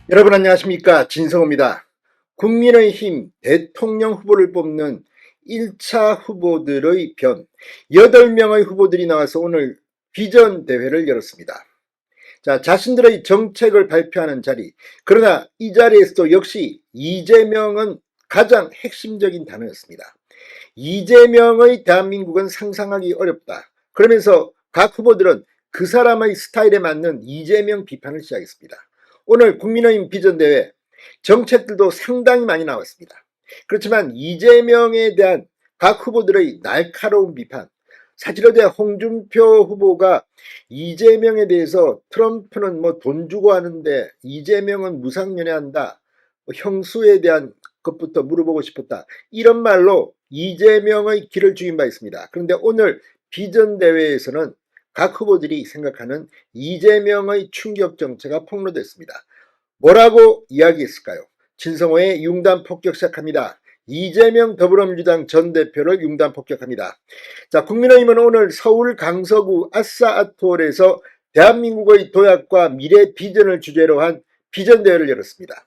여러분 안녕하십니까, 진성호입니다. 국민의힘 대통령 후보를 뽑는 1차 후보들의 변 8명의 후보들이 나와서 오늘 비전 대회를 열었습니다. 자, 자신들의 정책을 발표하는 자리. 그러나 이 자리에서도 역시 이재명은 가장 핵심적인 단어였습니다. 이재명의 대한민국은 상상하기 어렵다. 그러면서 각 후보들은 그 사람의 스타일에 맞는 이재명 비판을 시작했습니다. 오늘 국민의힘 비전대회 정책들도 상당히 많이 나왔습니다. 그렇지만 이재명에 대한 각 후보들의 날카로운 비판, 사실어제 홍준표 후보가 이재명에 대해서 트럼프는 뭐 돈 주고 하는데 이재명은 무상연애한다, 형수에 대한 것부터 물어보고 싶었다, 이런 말로 이재명의 길을 죽인 바 있습니다. 그런데 오늘 비전대회에서는 각 후보들이 생각하는 이재명의 충격 정체가 폭로됐습니다. 뭐라고 이야기했을까요? 진성호의 융단 폭격 시작합니다. 이재명 더불어민주당 전 대표를 융단 폭격합니다. 자, 국민의힘은 오늘 서울 강서구 아싸아트홀에서 대한민국의 도약과 미래 비전을 주제로 한 비전대회를 열었습니다.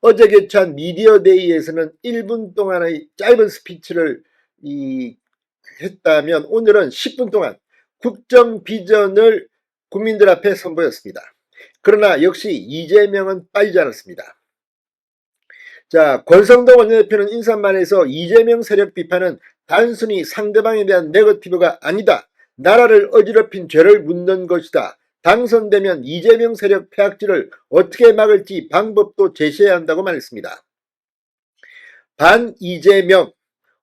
어제 개최한 미디어데이에서는 1분 동안의 짧은 스피치를 했다면 오늘은 10분 동안 국정 비전을 국민들 앞에 선보였습니다. 그러나 역시 이재명은 빠지지 않았습니다. 자, 권성동 원내대표는 인사말에서 이재명 세력 비판은 단순히 상대방에 대한 네거티브가 아니다, 나라를 어지럽힌 죄를 묻는 것이다, 당선되면 이재명 세력 폐악질을 어떻게 막을지 방법도 제시해야 한다고 말했습니다. 반 이재명,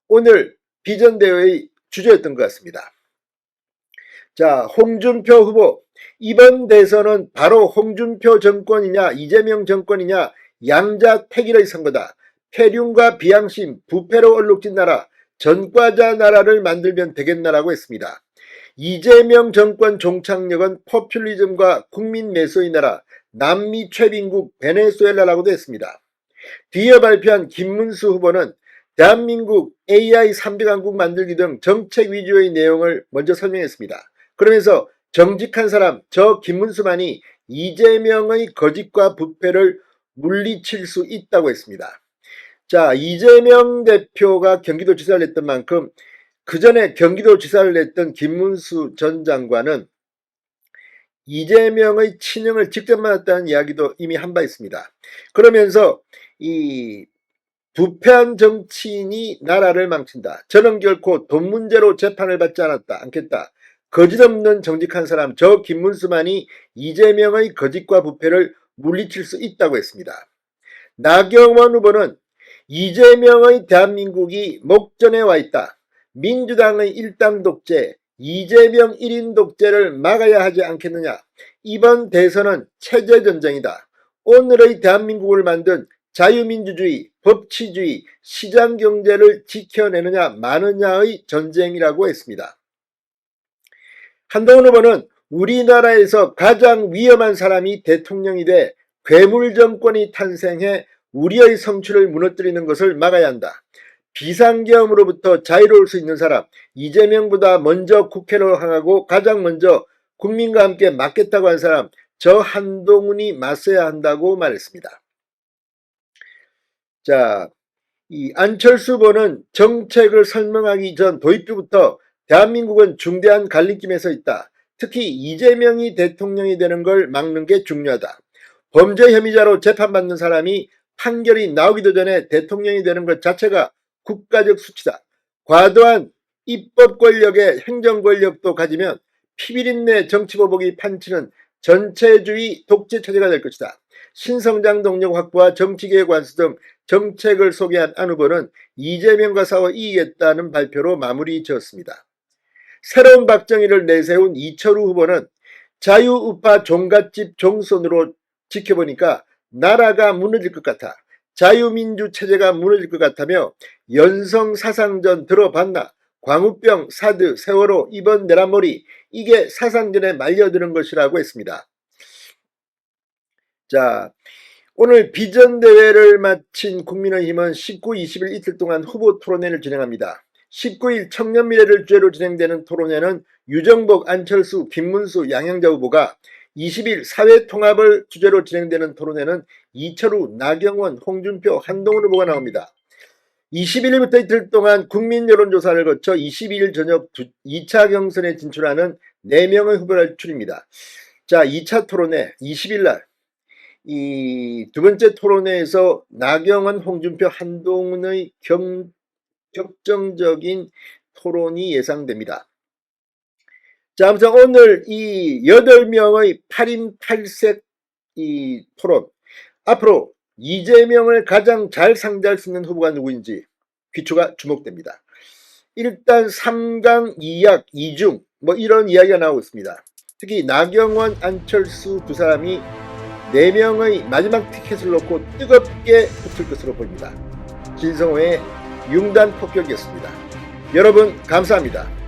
오늘 비전대회의 주제였던 것 같습니다. 자, 홍준표 후보, 이번 대선은 바로 홍준표 정권이냐 이재명 정권이냐 양자택일의 선거다. 폐륜과 비양심, 부패로 얼룩진 나라, 전과자 나라를 만들면 되겠나라고 했습니다. 이재명 정권 종착역은 포퓰리즘과 국민 매수의 나라, 남미 최빈국 베네수엘라라고도 했습니다. 뒤에 발표한 김문수 후보는 대한민국 AI 3대 강국 만들기 등 정책 위주의 내용을 먼저 설명했습니다. 그러면서 정직한 사람, 저 김문수만이 이재명의 거짓과 부패를 물리칠 수 있다고 했습니다. 자, 이재명 대표가 경기도지사를 냈던 만큼 그 전에 경기도지사를 냈던 김문수 전 장관은 이재명의 친형을 직접 만났다는 이야기도 이미 한 바 있습니다. 그러면서 이 부패한 정치인이 나라를 망친다, 저는 결코 돈 문제로 재판을 받지 않겠다, 거짓없는 정직한 사람 저 김문수만이 이재명의 거짓과 부패를 물리칠 수 있다고 했습니다. 나경원 후보는 이재명의 대한민국이 목전에 와 있다, 민주당의 일당 독재, 이재명 1인 독재를 막아야 하지 않겠느냐, 이번 대선은 체제전쟁이다, 오늘의 대한민국을 만든 자유민주주의, 법치주의, 시장경제를 지켜내느냐 마느냐의 전쟁이라고 했습니다. 한동훈 후보는 우리나라에서 가장 위험한 사람이 대통령이 돼 괴물정권이 탄생해 우리의 성취를 무너뜨리는 것을 막아야 한다, 비상계엄으로부터 자유로울 수 있는 사람, 이재명보다 먼저 국회로 향하고 가장 먼저 국민과 함께 맞겠다고 한 사람, 저 한동훈이 맞서야 한다고 말했습니다. 자, 이 안철수 후보는 정책을 설명하기 전 도입부부터 대한민국은 중대한 갈림길에 서 있다, 특히 이재명이 대통령이 되는 걸 막는 게 중요하다, 범죄 혐의자로 재판받는 사람이 판결이 나오기도 전에 대통령이 되는 것 자체가 국가적 수치다, 과도한 입법 권력에 행정 권력도 가지면 피비린내 정치보복이 판치는 전체주의 독재 체제가 될 것이다, 신성장 동력 확보와 정치개혁 완수 등 정책을 소개한 안 후보는 이재명과 싸워 이기겠다는 발표로 마무리 지었습니다. 새로운 박정희를 내세운 이철우 후보는 자유우파 종갓집 종손으로 지켜보니까 나라가 무너질 것 같아, 자유민주 체제가 무너질 것 같다며 연성사상전 들어봤나, 광우병, 사드, 세월호, 이번 내란머리, 이게 사상전에 말려드는 것이라고 했습니다. 자, 오늘 비전대회를 마친 국민의힘은 19, 20일 이틀 동안 후보 토론회를 진행합니다. 19일 청년미래를 주제로 진행되는 토론회는 유정복, 안철수, 김문수, 양양자 후보가, 20일 사회통합을 주제로 진행되는 토론회는 이철우, 나경원, 홍준표, 한동훈 후보가 나옵니다. 21일부터 이틀 동안 국민 여론조사를 거쳐 22일 저녁 2차 경선에 진출하는 4명의 후보를 추립니다. 자, 2차 토론회 20일 날 이 두 번째 토론회에서 나경원, 홍준표, 한동훈의 격정적인 토론이 예상됩니다. 자, 아무튼 오늘 이 8명의 8인 8색 이 토론, 앞으로 이재명을 가장 잘 상대할 수 있는 후보가 누구인지 귀추가 주목됩니다. 일단 3강 2약 2중 뭐 이런 이야기가 나오고 있습니다. 특히 나경원, 안철수 두 사람이 4명의 마지막 티켓을 놓고 뜨겁게 붙을 것으로 보입니다. 진성호의 융단 폭격이었습니다. 여러분 감사합니다.